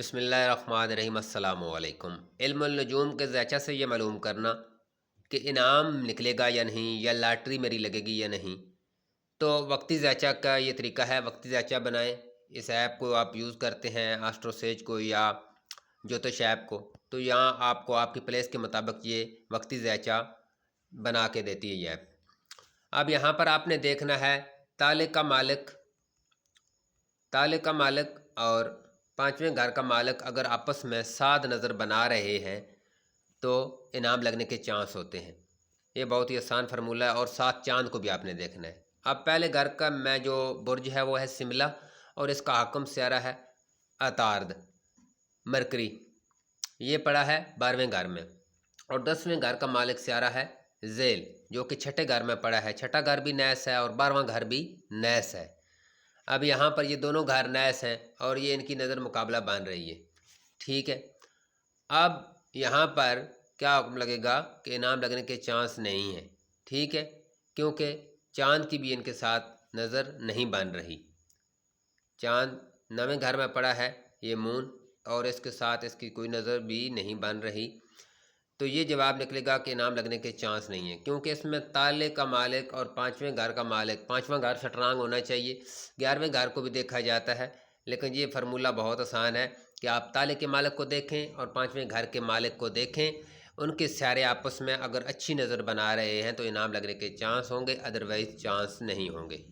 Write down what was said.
बिस्मिल्लाहिर्रहमानिर्रहीम। अस्सलामु अलैकुम। इल्मुल नजूम के ज़ैचा से ये मालूम करना कि इनाम निकलेगा या नहीं, या लॉटरी मेरी लगेगी या नहीं। तो वक्ती ज़ैचा का ये तरीका है, वक्ती ज़ैचा बनाएं। इस ऐप को आप यूज़ करते हैं, एस्ट्रोसेज को या ज्योतिष ऐप को, तो यहाँ आपको आपकी प्लेस के मुताबिक ये वक्ती ज़ैचा बना के देती है ये ऐप। अब यहाँ पर आपने देखना है ताले का मालिक और पांचवें घर का मालिक अगर आपस में साध नज़र बना रहे हैं तो इनाम लगने के चांस होते हैं। ये बहुत ही आसान फार्मूला है, और साथ चांद को भी आपने देखना है। अब पहले घर का मैं जो बुर्ज है वो है शिमला, और इसका हाकम स्यारा है अतार्द मरकरी। ये पड़ा है 12वें घर में, और 10वें घर का मालिक स्यारा है झेल, जो कि छठे घर में पड़ा है। छठा घर भी नैस है और 12वां घर भी नैस है। अब यहाँ पर ये दोनों घर नैस हैं और ये इनकी नज़र मुकाबला बन रही है। ठीक है, अब यहाँ पर क्या हुक्म लगेगा कि इनाम लगने के चांस नहीं है। ठीक है, क्योंकि चांद की भी इनके साथ नज़र नहीं बन रही। चांद 9वें घर में पड़ा है ये मून, और इसके साथ इसकी कोई नज़र भी नहीं बन रही। तो ये जवाब निकलेगा कि इनाम लगने के चांस नहीं है, क्योंकि इसमें ताले का मालिक और पांचवें घर का मालिक, पांचवां घर स्ट्रांग होना चाहिए। 11वें घर को भी देखा जाता है, लेकिन ये फार्मूला बहुत आसान है कि आप ताले के मालिक को देखें और पांचवें घर के मालिक को देखें। उनके सारे आपस में अगर अच्छी नज़र बना रहे हैं तो इनाम लगने के चांस होंगे, अदरवाइज़ चांस नहीं होंगे।